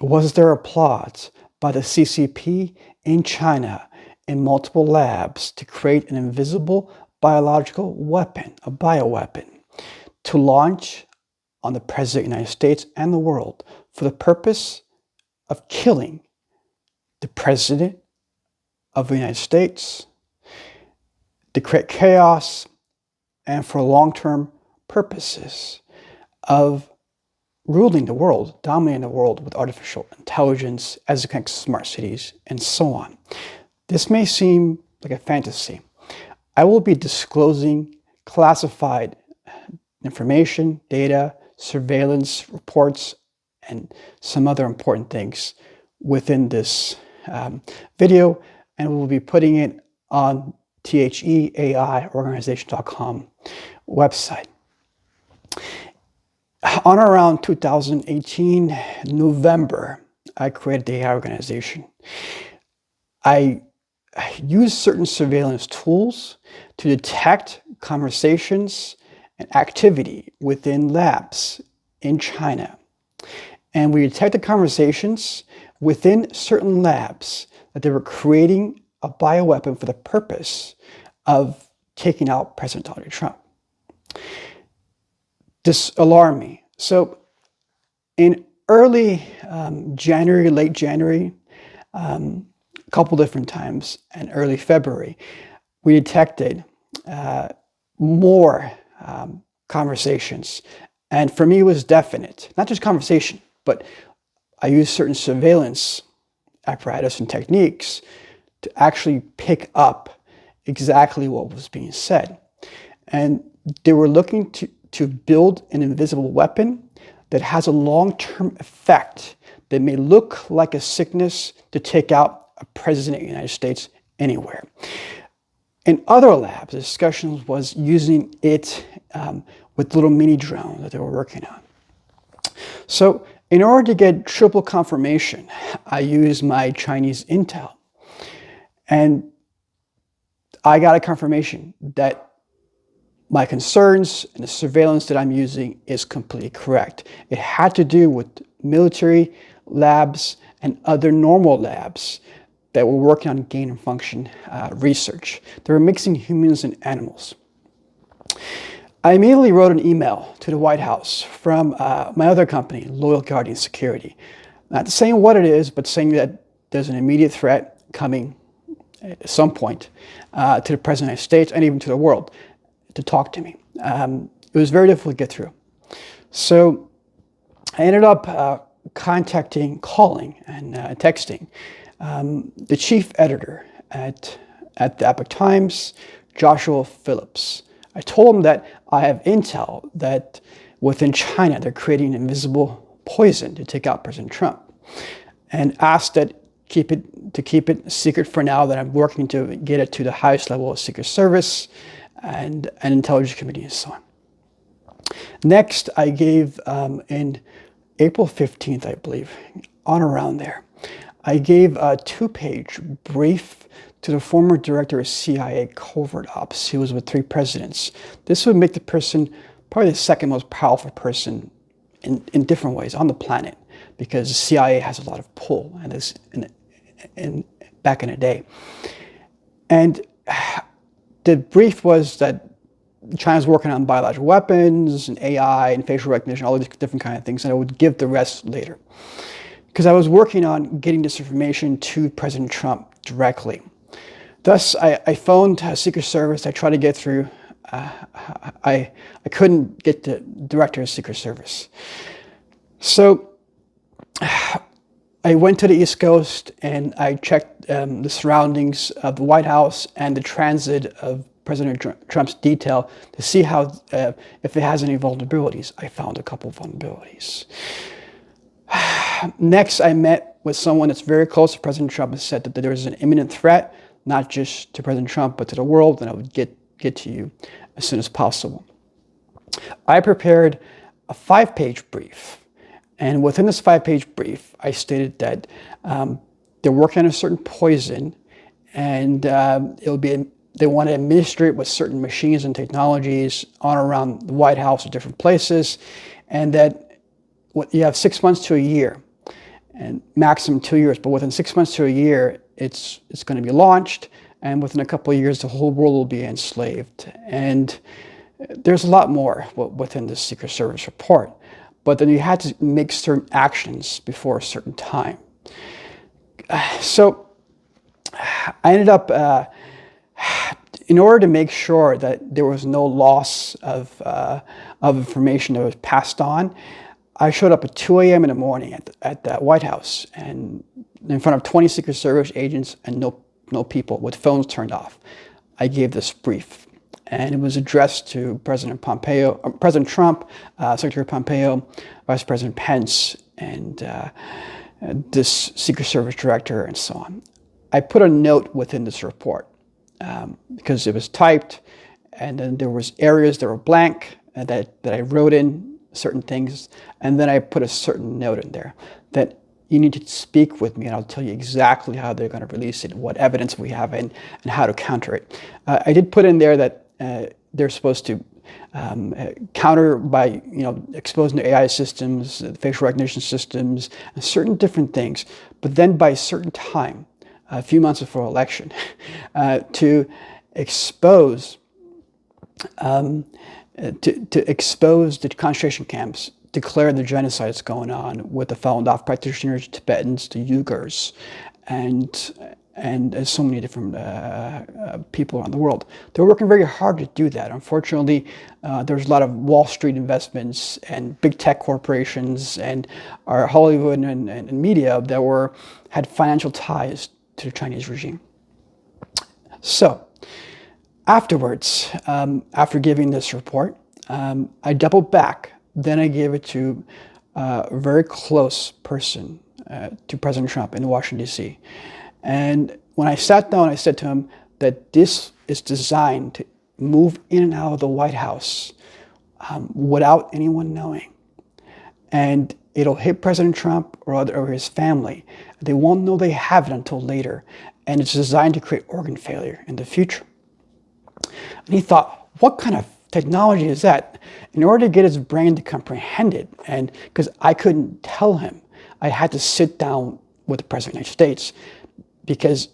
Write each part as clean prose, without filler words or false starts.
was there a plot by the CCP in China in multiple labs to create an invisible biological weapon, a bioweapon, to launch on the President of the United States and the world for the purpose of killing the President of the United States, to create chaos, and for long-term purposes of ruling the world, dominating the world with artificial intelligence as it connects to smart cities, and so on. This may seem like a fantasy. I will be disclosing classified information, data, surveillance reports, and some other important things within this video, and we'll be putting it on theaiorganization.com website. On around 2018, November, I created the AI organization. I used certain surveillance tools to detect conversations and activity within labs in China. And we detected conversations within certain labs that they were creating a bioweapon for the purpose of taking out President Donald Trump. This alarmed me. So in early January, late January, a couple different times, and early February, we detected more conversations. And for me, it was definite. Not just conversation, but I used certain surveillance apparatus and techniques to actually pick up exactly what was being said. And they were looking to build an invisible weapon that has a long-term effect that may look like a sickness to take out a president of the United States anywhere. In other labs, the discussion was using it with little mini drones that they were working on. So in order to get triple confirmation, I used my Chinese intel. And I got a confirmation that my concerns and the surveillance that I'm using is completely correct. It had to do with military labs and other normal labs that were working on gain and function research. They were mixing humans and animals. I immediately wrote an email to the White House from my other company, Loyal Guardian Security. Not saying what it is, but saying that there's an immediate threat coming at some point to the President of the United States and even to the world to talk to me. It was very difficult to get through. So I ended up calling and texting the chief editor at the Epoch Times, Joshua Phillips. I told him that I have intel that within China they're creating invisible poison to take out President Trump, and asked that keep it secret for now, that I'm working to get it to the highest level of Secret Service and an intelligence committee and so on. Next, I gave in April 15th, I believe, on around there, I gave a 2-page brief to the former director of CIA covert ops. He was with 3 presidents. This would make the person probably the second most powerful person in different ways on the planet, because the CIA has a lot of pull and is in back in the day. And the brief was that China's working on biological weapons and AI and facial recognition, all these different kind of things, and I would give the rest later. Because I was working on getting this information to President Trump directly. Thus, I phoned Secret Service. I tried to get through. I couldn't get the director of Secret Service. So I went to the East Coast and I checked the surroundings of the White House and the transit of President Trump's detail to see how if it has any vulnerabilities. I found a couple of vulnerabilities. Next, I met with someone that's very close to President Trump and said that there is an imminent threat, not just to President Trump, but to the world, and I would get to you as soon as possible. I prepared a 5-page brief, and within this 5-page brief, I stated that they're working on a certain poison, and they want to administer it with certain machines and technologies on around the White House or different places, and that you have 6 months to a year. and maximum 2 years. But within 6 months to a year, it's going to be launched, and within a couple of years, the whole world will be enslaved. And there's a lot more within the Secret Service report, but then you had to make certain actions before a certain time. So I ended up, in order to make sure that there was no loss of information that was passed on, I showed up at 2 a.m. in the morning at the White House, and in front of 20 Secret Service agents and no people with phones turned off. I gave this brief, and it was addressed to President Trump, Secretary Pompeo, Vice President Pence, and this Secret Service director, and so on. I put a note within this report because it was typed, and then there was areas that were blank that I wrote in certain things, and then I put a certain note in there that you need to speak with me, and I'll tell you exactly how they're going to release it, what evidence we have, and how to counter it. I did put in there that they're supposed to counter by exposing the AI systems, the facial recognition systems, and certain different things. But then by a certain time, a few months before election, to expose the concentration camps, declare the genocide that's going on with the Falun Dafa practitioners, Tibetans, the Uyghurs, and so many different people around the world. They're working very hard to do that. Unfortunately, there's a lot of Wall Street investments and big tech corporations and our Hollywood and media that had financial ties to the Chinese regime. So afterwards, after giving this report, I doubled back. Then I gave it to a very close person to President Trump in Washington, D.C. And when I sat down, I said to him that this is designed to move in and out of the White House without anyone knowing. And it'll hit President Trump or his family. They won't know they have it until later. And it's designed to create organ failure in the future. And he thought, what kind of technology is that? In order to get his brain to comprehend it, and because I couldn't tell him, I had to sit down with the President of the United States, because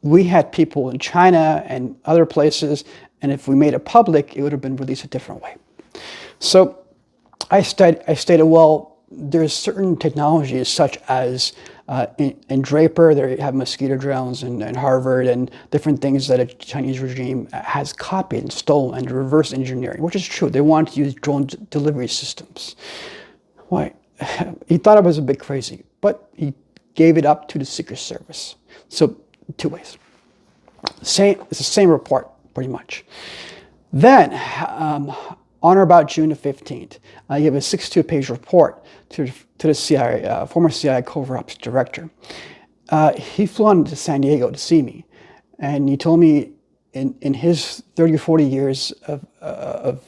we had people in China and other places, and if we made it public, it would have been released a different way. So I stated, well, there's certain technologies such as in Draper, they have mosquito drones, and Harvard, and different things that a Chinese regime has copied and stolen and reverse engineering, which is true. They wanted to use drone delivery systems. Why? He thought I was a bit crazy, but he gave it up to the Secret Service. So 2 ways. It's the same report, pretty much. Then, on or about June the 15th, I gave a 62-page report to the CIA, former CIA covert ops director. He flew on to San Diego to see me, and he told me in his 30 or 40 years of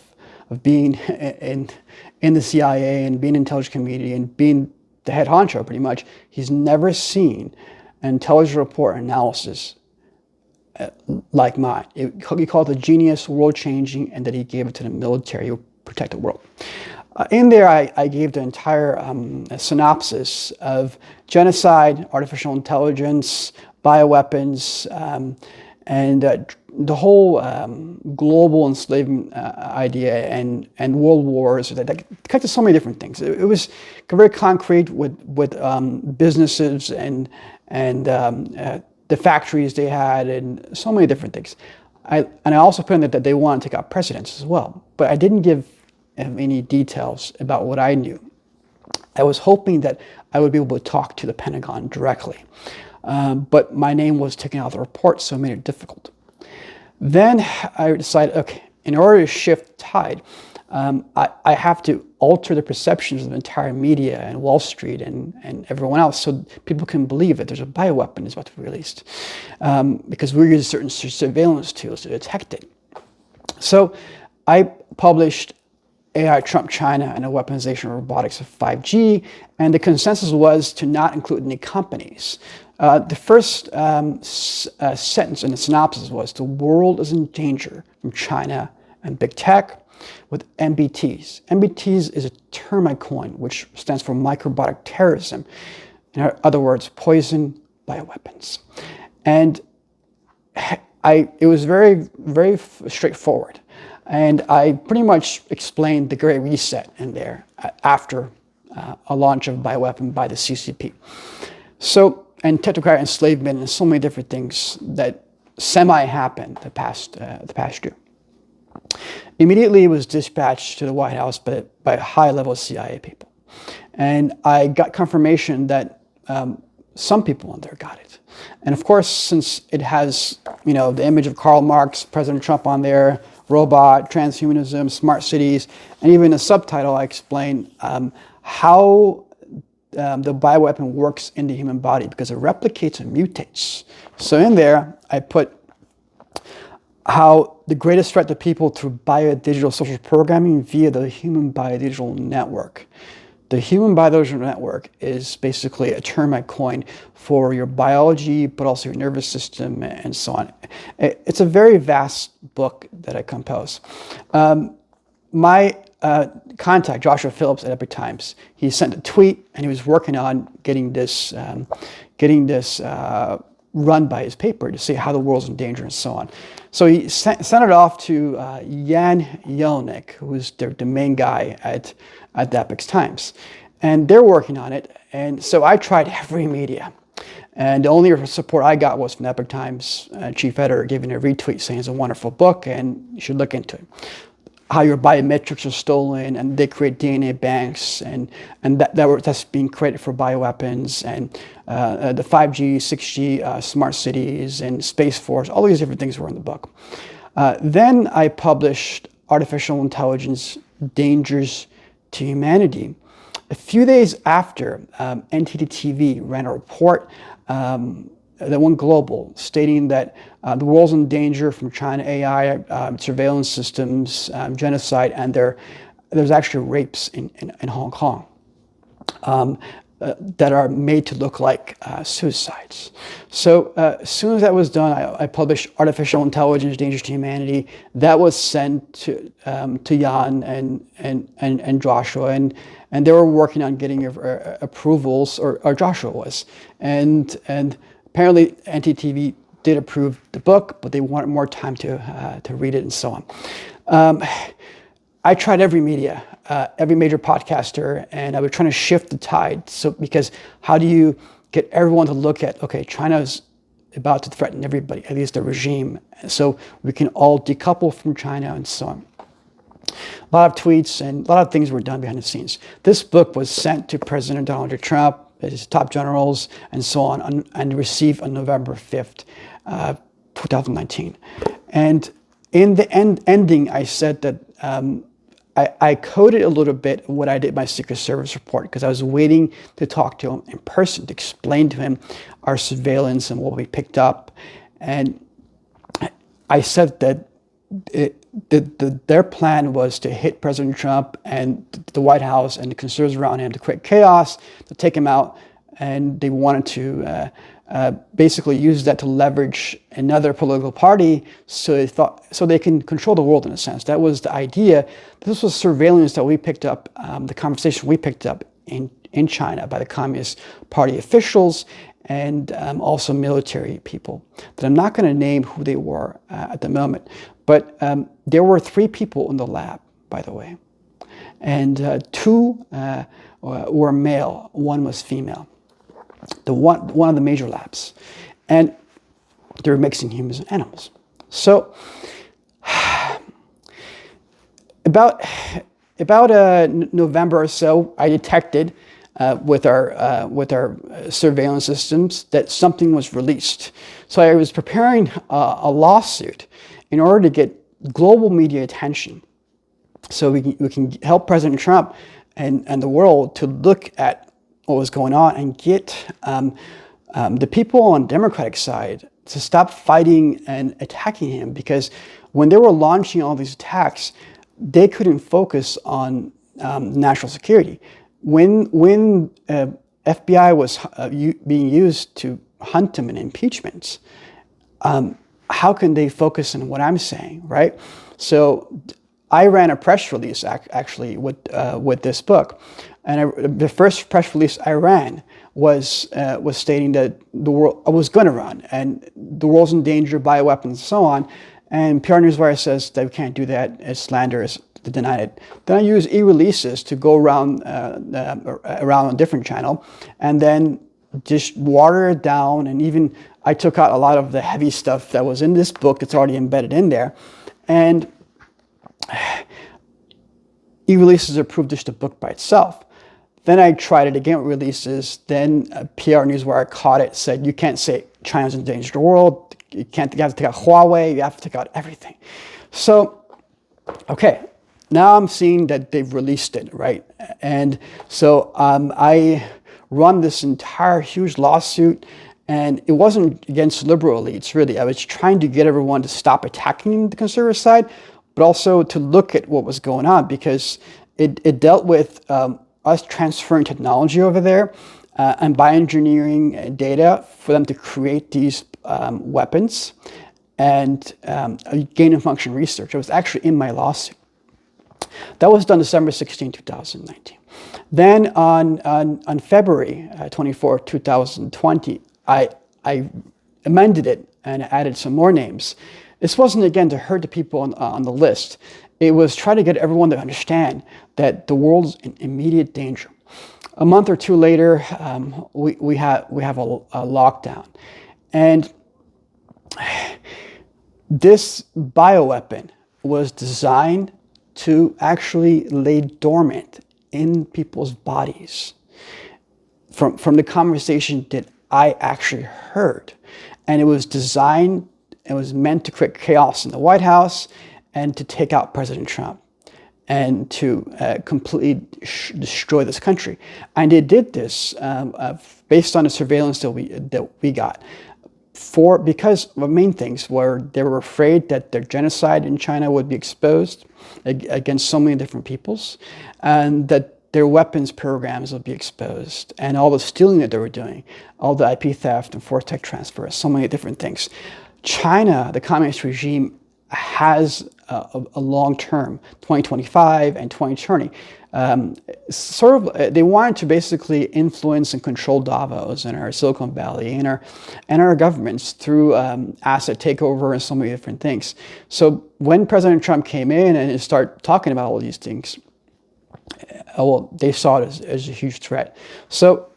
being in the CIA and being in the intelligence community and being the head honcho, pretty much, he's never seen an intelligence report analysis like mine. He called it genius, world-changing, and that he gave it to the military to protect the world. In there, I gave the entire synopsis of genocide, artificial intelligence, bioweapons, and the whole global enslavement idea and world wars that connected so many different things. It was very concrete with businesses and the factories they had and so many different things. I also put in that they wanted to take out presidents as well, but I didn't give any details about what I knew. I was hoping that I would be able to talk to the Pentagon directly, but my name was taken out of the report, so it made it difficult. Then I decided, okay, in order to shift the tide, I have to alter the perceptions of the entire media and Wall Street and everyone else so people can believe that there's a bioweapon that's about to be released, because we're using certain surveillance tools to detect it. So I published AI Trump China and the weaponization of robotics of 5G, and the consensus was to not include any companies. The first sentence in the synopsis was, the world is in danger from China and big tech with MBTs. MBTs is a term I coined, which stands for microbiota terrorism. In other words, poison bioweapons. And it was very, very straightforward. And I pretty much explained the Great Reset in there after a launch of bioweapon by the CCP. So, and technocratic enslavement and so many different things that semi-happened the past year. Immediately, it was dispatched to the White House by high-level CIA people. And I got confirmation that some people on there got it. And of course, since it has, the image of Karl Marx, President Trump on there, robot, transhumanism, smart cities, and even a subtitle, I explain how the bioweapon works in the human body because it replicates and mutates. So in there, I put how the greatest threat to people through biodigital social programming via the human biodigital network. The human biodigital network is basically a term I coined for your biology, but also your nervous system and so on. It's a very vast book that I compose. My contact, Joshua Phillips at Epoch Times, he sent a tweet and he was working on getting this run by his paper to see how the world's in danger and so on. So he sent it off to Jan Jelnik, who's the main guy at the Epoch Times. And they're working on it. And so I tried every media. And the only support I got was from the Epoch Times chief editor giving a retweet saying it's a wonderful book and you should look into it. How your biometrics are stolen and they create DNA banks and that's being created for bioweapons and the 5G, 6G, smart cities and Space Force, all these different things were in the book. Then I published Artificial Intelligence Dangers to Humanity. A few days after, NTD-TV ran a report that went global, stating that the world's in danger from China AI, surveillance systems, genocide, and there's actually rapes in Hong Kong that are made to look like suicides. So as soon as that was done, I published Artificial Intelligence: Dangers to Humanity. That was sent to Jan and Joshua, and they were working on getting approvals, or Joshua was, and apparently NTTV did approve the book, but they wanted more time to read it and so on. I tried every media, every major podcaster, and I was trying to shift the tide. So because how do you get everyone to look at, okay, China's about to threaten everybody, at least the regime, so we can all decouple from China and so on. A lot of tweets and a lot of things were done behind the scenes. This book was sent to President Donald J. Trump, his top generals, and so on, and received on November 5th, 2019. And in the ending, I said that I coded a little bit what I did in my Secret Service report because I was waiting to talk to him in person to explain to him our surveillance and what we picked up. And I said that their plan was to hit President Trump and the White House and the conservatives around him to create chaos, to take him out, and they wanted to basically use that to leverage another political party so they can control the world in a sense. That was the idea. This was surveillance that we picked up, the conversation we picked up in China by the Communist Party officials and also military people that I'm not going to name who they were at the moment. But there were 3 people in the lab, by the way, and 2 were male, 1 was female. One of the major labs, and they were mixing humans and animals. So about November or so, I detected with our surveillance systems that something was released. So I was preparing a lawsuit in order to get global media attention, so we can help President Trump and the world to look at what was going on and get the people on the Democratic side to stop fighting and attacking him, because when they were launching all these attacks, they couldn't focus on national security. When FBI was being used to hunt him in impeachments, how can they focus on what I'm saying, right? So I ran a press release actually with this book, and the first press release I ran was stating that the world I was going to run, and the world's in danger, bioweapons, and so on. And PR Newswire says that we can't do that. It's slanderous. To deny it. Then I use e-releases to go around a different channel, and then just water it down. And even I took out a lot of the heavy stuff that was in this book. It's already embedded in there, and e-releases approved just a book by itself. Then I tried it again with releases. Then PR Newswire caught it, said you can't say China's endangered the world. You have to take out Huawei. You have to take out everything. So, okay. Now I'm seeing that they've released it, right? And so I run this entire huge lawsuit, and it wasn't against liberal elites, really. I was trying to get everyone to stop attacking the conservative side, but also to look at what was going on, because it dealt with us transferring technology over there and bioengineering data for them to create these weapons and gain of function research. It was actually in my lawsuit. That was done December 16, 2019. Then on February 24, 2020, I amended it and added some more names. This wasn't, again, to hurt the people on the list. It was try to get everyone to understand that the world's in immediate danger. A month or two later, we have a lockdown. And this bioweapon was designed to actually lay dormant in people's bodies. From the conversation that I actually heard. And it was designed, it was meant to create chaos in the White House and to take out President Trump and to completely destroy this country. And they did this based on the surveillance that we got. Because the main things were they were afraid that their genocide in China would be exposed against so many different peoples, and that their weapons programs would be exposed, and all the stealing that they were doing, all the IP theft and forced tech transfer, so many different things. China, the communist regime, has a long-term, 2025 and 2030. They wanted to basically influence and control Davos and our Silicon Valley and our governments through asset takeover and so many different things. So when President Trump came in and started talking about all these things, they saw it as a huge threat. So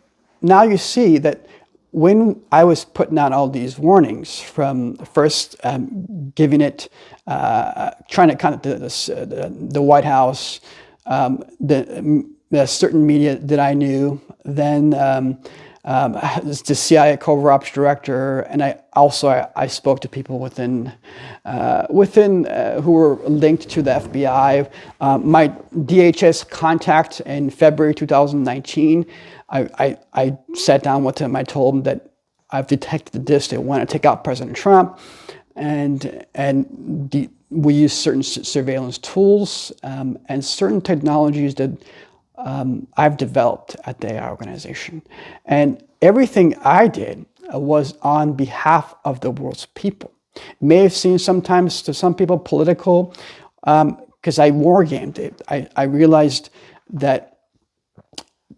now you see that when I was putting out all these warnings, from first giving it, trying to kind of the White House, the certain media that I knew, then the CIA covert ops director, and I spoke to people within who were linked to the FBI. My DHS contact in February 2019. I sat down with him. I told him that I've detected this. They want to take out President Trump, and we use certain surveillance tools and certain technologies that I've developed at the AI organization. And everything I did was on behalf of the world's people. It may have seemed sometimes to some people political, because I wargamed it. I realized that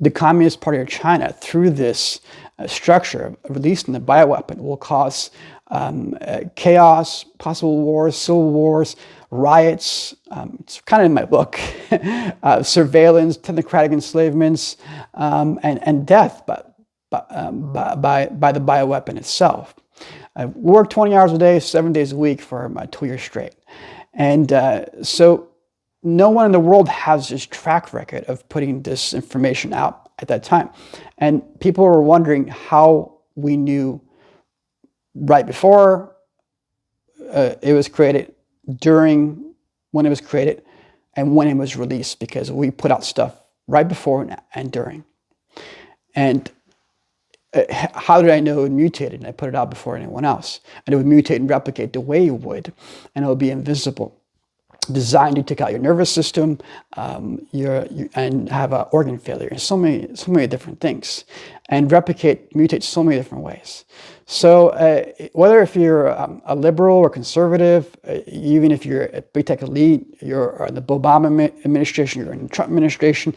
the Communist Party of China, through this structure of releasing the bioweapon, will cause chaos, possible wars, civil wars, riots. It's kind of in my book, surveillance, technocratic enslavements, and death by the bioweapon itself. I worked 20 hours a day, 7 days a week for 2 years straight. And so no one in the world has this track record of putting this information out at that time. And people were wondering how we knew right before it was created, during when it was created, and when it was released, because we put out stuff right before and during. And how did I know it mutated? And I put it out before anyone else. And it would mutate and replicate the way it would, and it would be invisible. designed to take out your nervous system, and have an organ failure, and so many different things, and mutate so many different ways. So whether if you're a liberal or conservative, even if you're a big tech elite, you're in the Obama administration, you're in the Trump administration,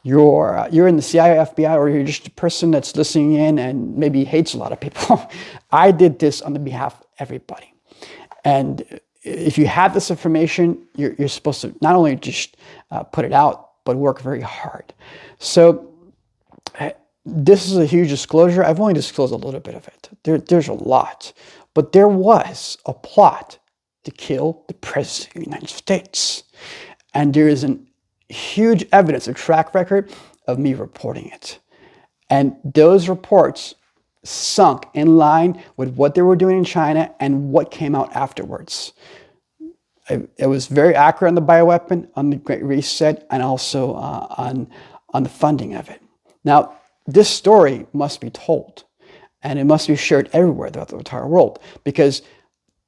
you're in the CIA, FBI, or you're just a person that's listening in and maybe hates a lot of people. I did this on the behalf of everybody. And if you have this information, you're supposed to not only just put it out, but work very hard. So this is a huge disclosure. I've only disclosed a little bit of it. There's a lot. But there was a plot to kill the President of the United States. And there is huge evidence, a track record of me reporting it. And those reports sunk in line with what they were doing in China and what came out afterwards. It was very accurate on the bioweapon, on the Great Reset, and also on the funding of it. Now, this story must be told, and it must be shared everywhere throughout the entire world, because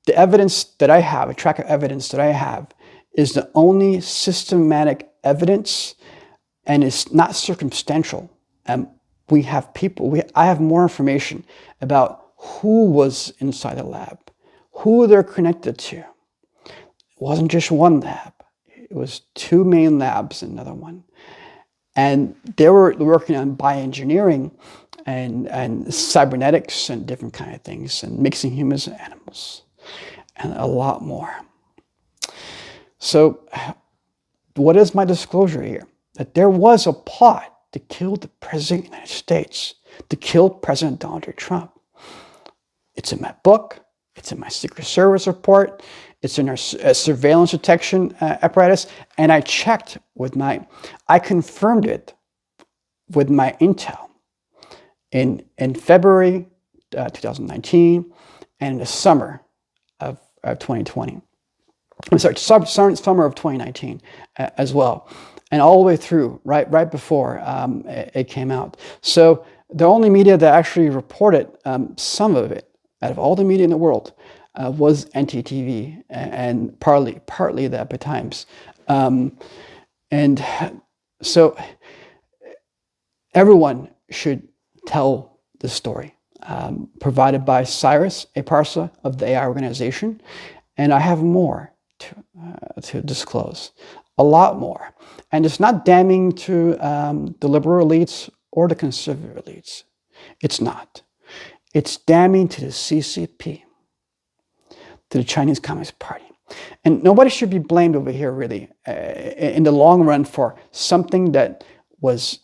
the evidence that I have, a track of evidence that I have, is the only systematic evidence, and it's not circumstantial. We have I have more information about who was inside the lab, who they're connected to. It wasn't just one lab. It was 2 main labs and another one. And they were working on bioengineering and cybernetics and different kind of things, and mixing humans and animals, and a lot more. So what is my disclosure here? That there was a plot to kill the President of the United States, to kill President Donald J. Trump. It's in my book. It's in my Secret Service report. It's in our surveillance detection apparatus. And I confirmed it with my intel in February 2019 and in the summer of 2020. I'm sorry, summer of 2019 as well. And all the way through, right before it came out. So the only media that actually reported some of it, out of all the media in the world, was NTTV and partly the Epoch Times. And so everyone should tell the story, provided by Cyrus, a Parsa of the AI organization. And I have more to disclose, a lot more. And it's not damning to the liberal elites or the conservative elites. It's not. It's damning to the CCP, to the Chinese Communist Party. And nobody should be blamed over here, really, in the long run, for something that was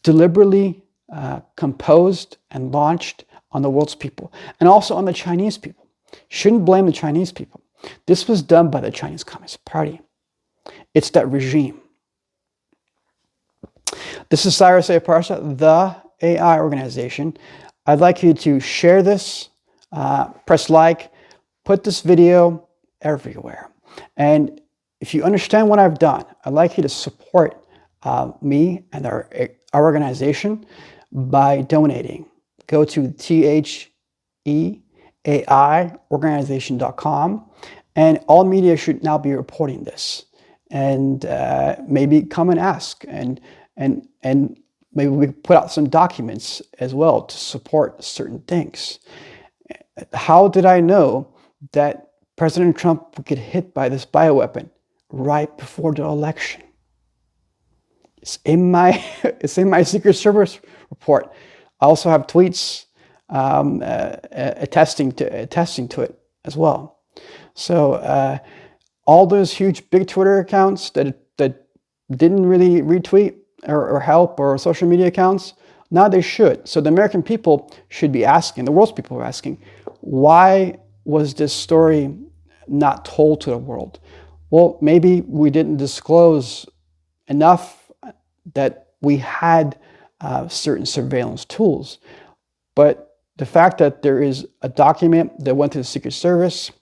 deliberately composed and launched on the world's people, and also on the Chinese people. Shouldn't blame the Chinese people. This was done by the Chinese Communist Party. It's that regime. This is Cyrus A. Parsa, the AI organization. I'd like you to share this, press like, put this video everywhere. And if you understand what I've done, I'd like you to support me and our organization by donating. Go to theaiorganization.com, and all media should now be reporting this. And maybe come and ask, and maybe we put out some documents as well to support certain things. How did I know that President Trump would get hit by this bioweapon right before the election? It's in my Secret Service report. I also have tweets attesting to it as well. So all those huge big Twitter accounts that didn't really retweet or help, or social media accounts, now they should. So the American people should be asking, the world's people are asking, why was this story not told to the world? Well, maybe we didn't disclose enough that we had certain surveillance tools. But the fact that there is a document that went to the Secret Service,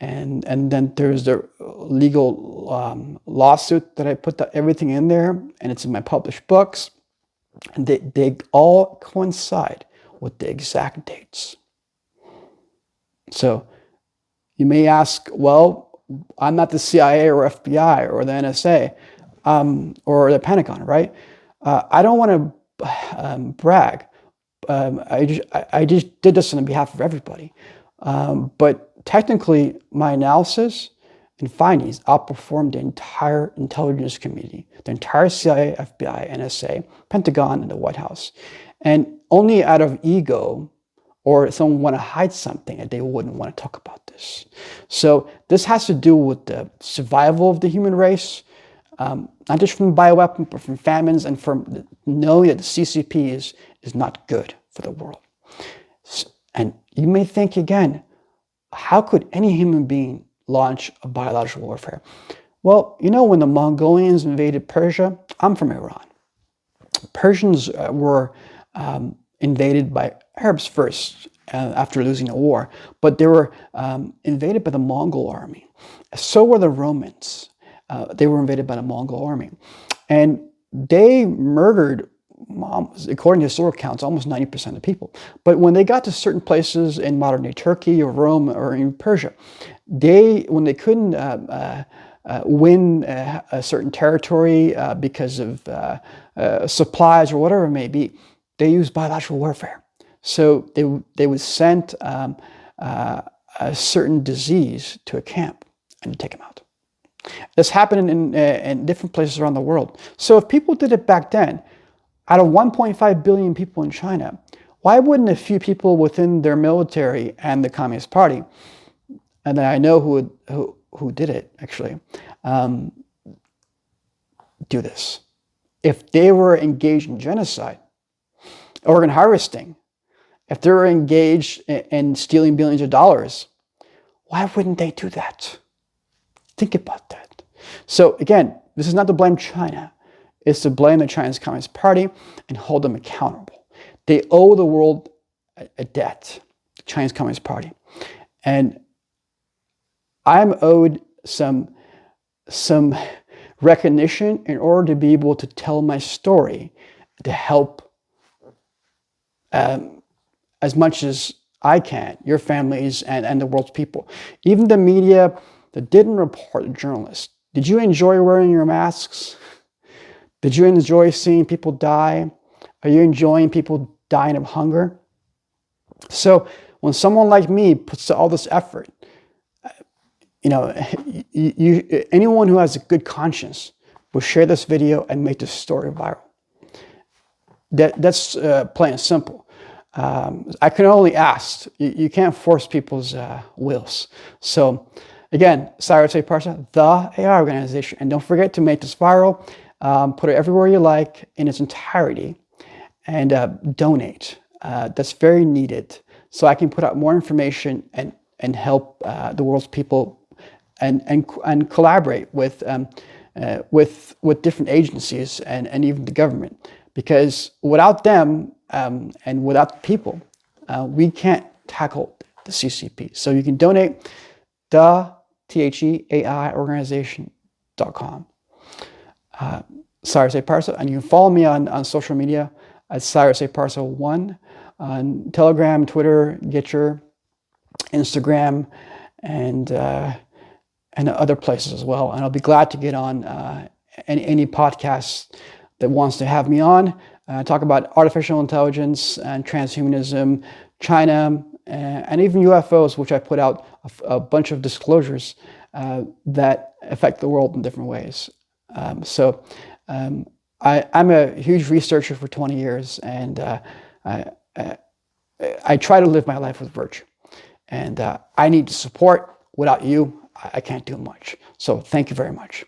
and then there's the legal lawsuit that I put everything in there, and it's in my published books, and they all coincide with the exact dates. So You may ask, well, I'm not the CIA or FBI or the NSA or the Pentagon, right? I don't want to brag. I just did this on behalf of everybody. But technically, my analysis and findings outperformed the entire intelligence community, the entire CIA, FBI, NSA, Pentagon, and the White House. And only out of ego or someone want to hide something that they wouldn't want to talk about this. So this has to do with the survival of the human race, not just from bioweapon, but from famines and from knowing that the CCP is not good for the world. And you may think again, how could any human being launch a biological warfare? Well, you know, when the Mongolians invaded Persia, I'm from Iran. Persians were invaded by Arabs first after losing the war, but they were invaded by the Mongol army. So were the Romans. They were invaded by the Mongol army. And they murdered, according to historical accounts, almost 90% of people. But when they got to certain places in modern-day Turkey or Rome or in Persia, when they couldn't win a certain territory because of supplies or whatever it may be, they used biological warfare. So they would send a certain disease to a camp and take them out. This happened in different places around the world. So if people did it back then, out of 1.5 billion people in China, why wouldn't a few people within their military and the Communist Party, and I know who did it actually, do this? If they were engaged in genocide, organ harvesting, if they were engaged in stealing billions of dollars, why wouldn't they do that? Think about that. So again, this is not to blame China. It's to blame the Chinese Communist Party and hold them accountable. They owe the world a debt, the Chinese Communist Party. And I'm owed some recognition in order to be able to tell my story, to help as much as I can, your families and the world's people. Even the media that didn't report the journalists. Did you enjoy wearing your masks? Did you enjoy seeing people die? Are you enjoying people dying of hunger? So when someone like me puts all this effort, you know, anyone who has a good conscience will share this video and make this story viral. That's plain and simple. I can only ask. You can't force people's wills. So again, Cyrus Parsa, the AI organization. And don't forget to make this viral. Put it everywhere you like in its entirety. And donate. That's very needed. So I can put out more information and help the world's people and collaborate with different agencies and even the government. Because without them and without the people, we can't tackle the CCP. So you can donate the THEAI organization.com. Cyrus A. Parsa, and you can follow me on social media at Cyrus A. Parsa1 on Telegram, Twitter, Gitcher, Instagram, and other places as well. And I'll be glad to get on any podcast that wants to have me on. Talk about artificial intelligence and transhumanism, China, and even UFOs, which I put out a bunch of disclosures that affect the world in different ways. I'm a huge researcher for 20 years, and I try to live my life with virtue. And I need support. Without you, I can't do much. So thank you very much.